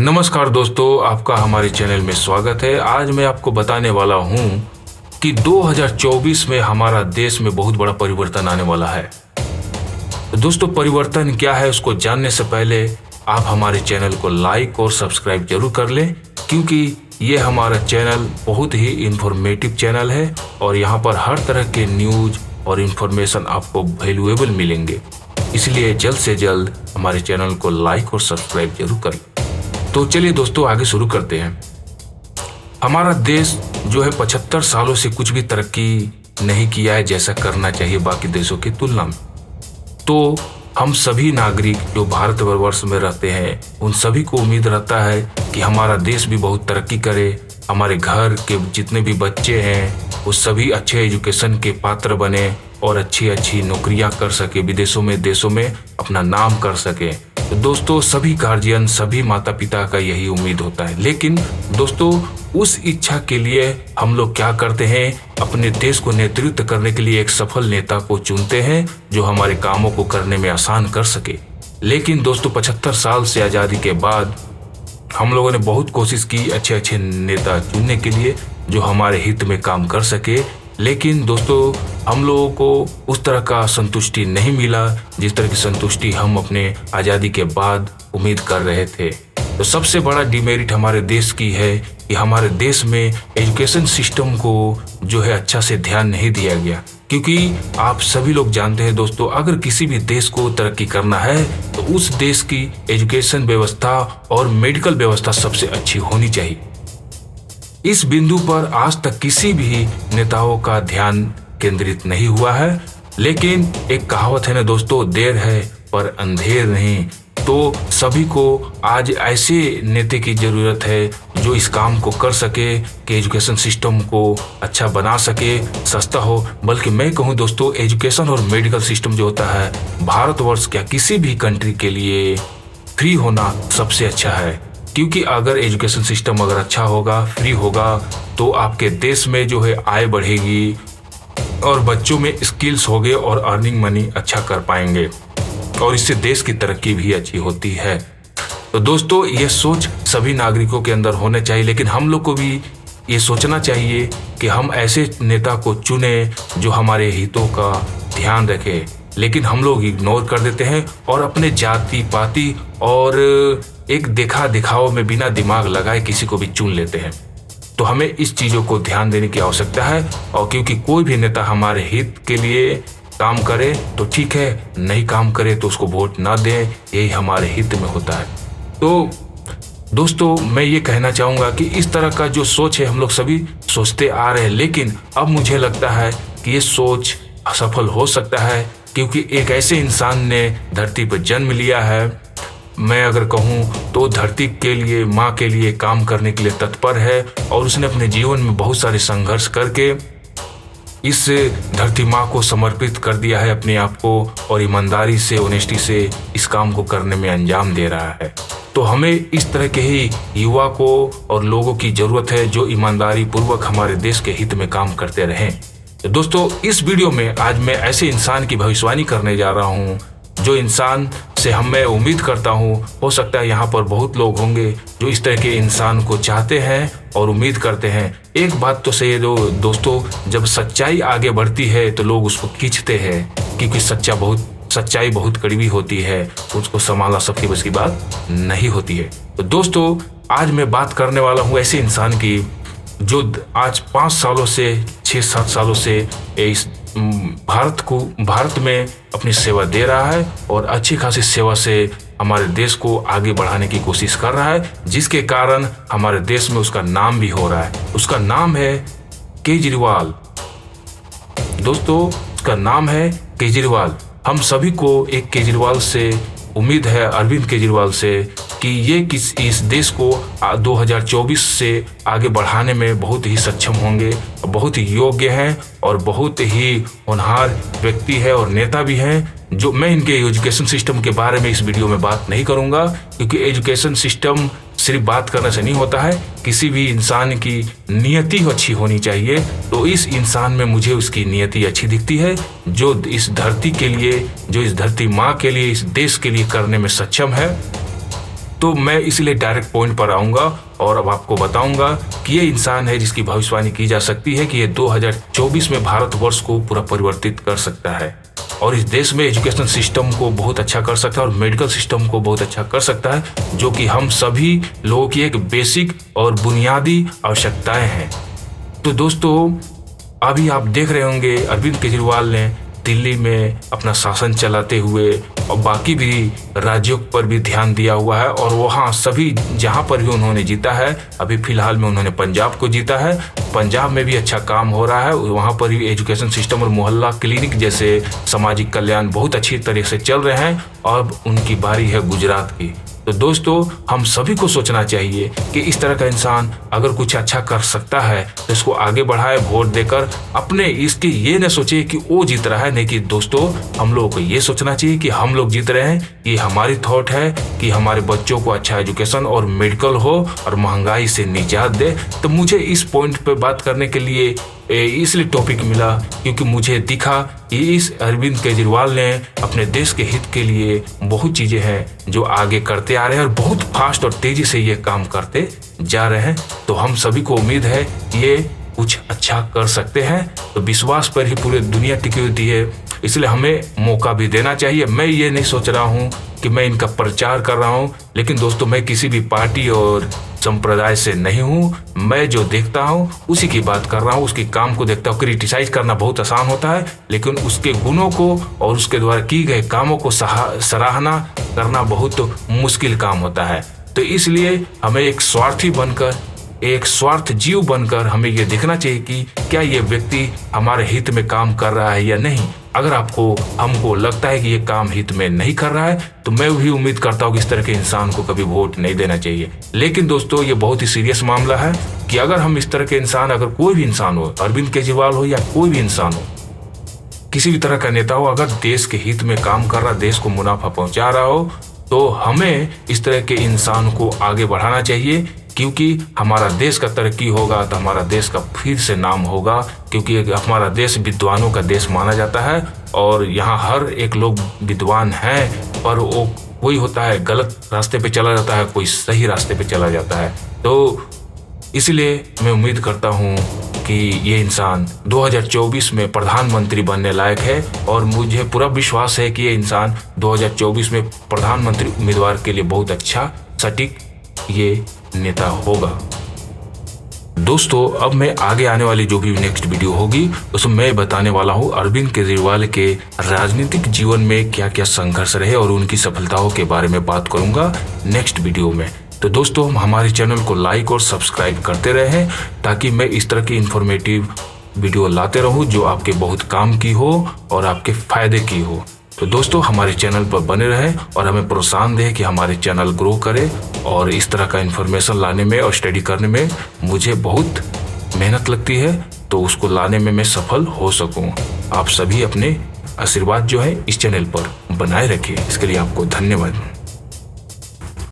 नमस्कार दोस्तों, आपका हमारे चैनल में स्वागत है। आज मैं आपको बताने वाला हूं कि 2024 में हमारा देश में बहुत बड़ा परिवर्तन आने वाला है। तो दोस्तों, परिवर्तन क्या है उसको जानने से पहले आप हमारे चैनल को लाइक और सब्सक्राइब जरूर कर लें, क्योंकि ये हमारा चैनल बहुत ही इंफॉर्मेटिव चैनल है और यहाँ पर हर तरह के न्यूज और इन्फॉर्मेशन आपको वैल्यूएबल मिलेंगे। इसलिए जल्द से जल्द हमारे चैनल को लाइक और सब्सक्राइब जरूर करें। तो चलिए दोस्तों, आगे शुरू करते हैं। हमारा देश जो है 75 सालों से कुछ भी तरक्की नहीं किया है जैसा करना चाहिए बाकी देशों की तुलना में। तो हम सभी नागरिक जो भारतवर्ष में रहते हैं उन सभी को उम्मीद रहता है कि हमारा देश भी बहुत तरक्की करे, हमारे घर के जितने भी बच्चे हैं वो सभी अच्छे एजुकेशन के पात्र बने और अच्छी अच्छी नौकरियां कर सके, विदेशों में देशों में अपना नाम कर सके। तो दोस्तों, सभी गार्जियन सभी माता पिता का यही उम्मीद होता है। लेकिन दोस्तों, उस इच्छा के लिए हम लोग क्या करते हैं, अपने देश को नेतृत्व करने के लिए एक सफल नेता को चुनते हैं जो हमारे कामों को करने में आसान कर सके। लेकिन दोस्तों, 75 साल से आज़ादी के बाद हम लोगों ने बहुत कोशिश की अच्छे अच्छे नेता चुनने के लिए जो हमारे हित में काम कर सके। लेकिन दोस्तों, हम लोगों को उस तरह का संतुष्टि नहीं मिला जिस तरह की संतुष्टि हम अपने आज़ादी के बाद उम्मीद कर रहे थे। तो सबसे बड़ा डिमेरिट हमारे देश की है कि हमारे देश में एजुकेशन सिस्टम को जो है अच्छा से ध्यान नहीं दिया गया। क्योंकि आप सभी लोग जानते हैं दोस्तों, अगर किसी भी देश को तरक्की करना है तो उस देश की एजुकेशन व्यवस्था और मेडिकल व्यवस्था सबसे अच्छी होनी चाहिए। इस बिंदु पर आज तक किसी भी नेताओं का ध्यान केंद्रित नहीं हुआ है। लेकिन एक कहावत है ना दोस्तों, देर है पर अंधेर नहीं। तो सभी को आज ऐसे नेता की जरूरत है जो इस काम को कर सके कि एजुकेशन सिस्टम को अच्छा बना सके, सस्ता हो। बल्कि मैं कहूँ दोस्तों, एजुकेशन और मेडिकल सिस्टम जो होता है भारतवर्ष क्या किसी भी कंट्री के लिए फ्री होना सबसे अच्छा है। क्योंकि अगर एजुकेशन सिस्टम अगर अच्छा होगा, फ्री होगा, तो आपके देश में जो है आय बढ़ेगी और बच्चों में स्किल्स होंगे और अर्निंग मनी अच्छा कर पाएंगे और इससे देश की तरक्की भी अच्छी होती है। तो दोस्तों, ये सोच सभी नागरिकों के अंदर होने चाहिए। लेकिन हम लोग को भी ये सोचना चाहिए कि हम ऐसे नेता को चुने जो हमारे हितों का ध्यान रखे। लेकिन हम लोग इग्नोर कर देते हैं और अपने जाति पाति और एक देखा दिखाओ में बिना दिमाग लगाए किसी को भी चुन लेते हैं। तो हमें इस चीज़ों को ध्यान देने की आवश्यकता है। और क्योंकि कोई भी नेता हमारे हित के लिए काम करे तो ठीक है, नहीं काम करे तो उसको वोट ना दें, यही हमारे हित में होता है। तो दोस्तों, मैं ये कहना चाहूँगा कि इस तरह का जो सोच है हम लोग सभी सोचते आ रहे हैं। लेकिन अब मुझे लगता है कि ये सोच असफल हो सकता है, क्योंकि एक ऐसे इंसान ने धरती पर जन्म लिया है, मैं अगर कहूँ तो धरती के लिए, माँ के लिए काम करने के लिए तत्पर है और उसने अपने जीवन में बहुत सारे संघर्ष करके इस धरती माँ को समर्पित कर दिया है अपने आप को और ईमानदारी से, ऑनेस्टी से इस काम को करने में अंजाम दे रहा है। तो हमें इस तरह के ही युवा को और लोगों की ज़रूरत है जो ईमानदारी पूर्वक हमारे देश के हित में काम करते रहें। तो दोस्तों, इस वीडियो में आज मैं ऐसे इंसान की भविष्यवाणी करने जा रहा हूँ जो इंसान से मैं उम्मीद करता हूँ, हो सकता है यहाँ पर बहुत लोग होंगे जो इस तरह के इंसान को चाहते हैं और उम्मीद करते हैं। एक बात तो सही है दोस्तों, जब सच्चाई आगे बढ़ती है तो लोग उसको खींचते हैं, क्योंकि सच्चाई बहुत कड़वी होती है, उसको संभालना सबकी बस की बात नहीं होती है। तो दोस्तों, आज मैं बात करने वाला हूँ ऐसे इंसान की जो आज 5 सालों से 6-7 सालों से इस भारत में अपनी सेवा दे रहा है और अच्छी खासी सेवा से हमारे देश को आगे बढ़ाने की कोशिश कर रहा है, जिसके कारण हमारे देश में उसका नाम भी हो रहा है। उसका नाम है केजरीवाल। दोस्तों, उसका नाम है केजरीवाल। हम सभी को एक केजरीवाल से उम्मीद है, अरविंद केजरीवाल से, कि ये इस देश को 2024 से आगे बढ़ाने में बहुत ही सक्षम होंगे, बहुत ही योग्य हैं और बहुत ही होनहार व्यक्ति है और नेता भी हैं। जो मैं इनके एजुकेशन सिस्टम के बारे में इस वीडियो में बात नहीं करूंगा, क्योंकि एजुकेशन सिस्टम सिर्फ बात करने से नहीं होता है, किसी भी इंसान की नियति अच्छी होनी चाहिए। तो इस इंसान में मुझे उसकी नियति अच्छी दिखती है, जो इस धरती के लिए, जो इस धरती माँ के लिए, इस देश के लिए करने में सक्षम है। तो मैं इसलिए डायरेक्ट पॉइंट पर आऊँगा और अब आपको बताऊंगा कि ये इंसान है जिसकी भविष्यवाणी की जा सकती है कि ये 2024 में भारतवर्ष को पूरा परिवर्तित कर सकता है और इस देश में एजुकेशन सिस्टम को बहुत अच्छा कर सकता है और मेडिकल सिस्टम को बहुत अच्छा कर सकता है, जो कि हम सभी लोगों की एक बेसिक और बुनियादी आवश्यकताएं हैं। तो दोस्तों, अभी आप देख रहे होंगे अरविंद केजरीवाल ने दिल्ली में अपना शासन चलाते हुए और बाकी भी राज्यों पर भी ध्यान दिया हुआ है और वहाँ सभी जहाँ पर भी उन्होंने जीता है, अभी फिलहाल में उन्होंने पंजाब को जीता है, पंजाब में भी अच्छा काम हो रहा है, वहाँ पर भी एजुकेशन सिस्टम और मोहल्ला क्लिनिक जैसे सामाजिक कल्याण बहुत अच्छी तरीके से चल रहे हैं। अब उनकी बारी है गुजरात की। तो दोस्तों, हम सभी को सोचना चाहिए कि इस तरह का इंसान अगर कुछ अच्छा कर सकता है तो इसको आगे बढ़ाए वोट देकर। अपने इसकी ये न सोचे कि वो जीत रहा है, नहीं कि दोस्तों हम लोगों को ये सोचना चाहिए कि हम लोग जीत रहे हैं। ये हमारी थॉट है कि हमारे बच्चों को अच्छा एजुकेशन और मेडिकल हो और महंगाई से निजात दे। तो मुझे इस पॉइंट पे बात करने के लिए इसलिए टॉपिक मिला क्योंकि मुझे दिखा कि इस अरविंद केजरीवाल ने अपने देश के हित के लिए बहुत चीज़ें हैं जो आगे करते आ रहे हैं और बहुत फास्ट और तेज़ी से ये काम करते जा रहे हैं। तो हम सभी को उम्मीद है ये कुछ अच्छा कर सकते हैं। तो विश्वास पर ही पूरी दुनिया टिकी होती है, इसलिए हमें मौका भी देना चाहिए। मैं ये नहीं सोच रहा हूँ कि मैं इनका प्रचार कर रहा हूँ, लेकिन दोस्तों मैं किसी भी पार्टी और संप्रदाय से नहीं हूँ। मैं जो देखता हूँ उसी की बात कर रहा हूँ, उसके काम को देखता हूँ। क्रिटिसाइज करना बहुत आसान होता है, लेकिन उसके गुणों को और उसके द्वारा किए गए कामों को सराहना करना बहुत मुश्किल काम होता है। तो इसलिए हमें एक स्वार्थी बनकर, एक स्वार्थ जीव बनकर हमें ये देखना चाहिए कि क्या ये व्यक्ति हमारे हित में काम कर रहा है या नहीं। अगर हमको लगता है कि ये काम हित में नहीं कर रहा है तो मैं भी उम्मीद करता हूँ कि इस तरह के इंसान को कभी वोट नहीं देना चाहिए। लेकिन दोस्तों, ये बहुत ही सीरियस मामला है कि अगर हम इस तरह के इंसान, अगर कोई भी इंसान हो, अरविंद केजरीवाल हो या कोई भी इंसान हो, किसी भी तरह का नेता हो, अगर देश के हित में काम कर रहा, देश को मुनाफा पहुंचा रहा हो, तो हमें इस तरह के इंसान को आगे बढ़ाना चाहिए। क्योंकि हमारा देश का तरक्की होगा तो हमारा देश का फिर से नाम होगा, क्योंकि हमारा देश विद्वानों का देश माना जाता है और यहाँ हर एक लोग विद्वान हैं, पर वो कोई होता है गलत रास्ते पे चला जाता है, कोई सही रास्ते पे चला जाता है। तो इसलिए मैं उम्मीद करता हूँ कि ये इंसान 2024 में प्रधानमंत्री बनने लायक है और मुझे पूरा विश्वास है कि ये इंसान 2024 में प्रधानमंत्री उम्मीदवार के लिए बहुत अच्छा सटीक ये नेता होगा। दोस्तों, अब मैं आगे आने वाली जो भी नेक्स्ट वीडियो होगी उसमें मैं बताने वाला हूँ अरविंद केजरीवाल के राजनीतिक जीवन में क्या क्या संघर्ष रहे और उनकी सफलताओं के बारे में बात करूंगा नेक्स्ट वीडियो में। तो दोस्तों, हमारे चैनल को लाइक और सब्सक्राइब करते रहें ताकि मैं इस तरह की इंफॉर्मेटिव वीडियो लाते रहूं जो आपके बहुत काम की हो और आपके फायदे की हो। तो दोस्तों, हमारे चैनल पर बने रहें और हमें प्रोत्साहन दें कि हमारे चैनल ग्रो करे और इस तरह का इन्फॉर्मेशन लाने में और स्टडी करने में मुझे बहुत मेहनत लगती है, तो उसको लाने में मैं सफल हो सकूं। आप सभी अपने आशीर्वाद जो है इस चैनल पर बनाए रखिए। इसके लिए आपको धन्यवाद।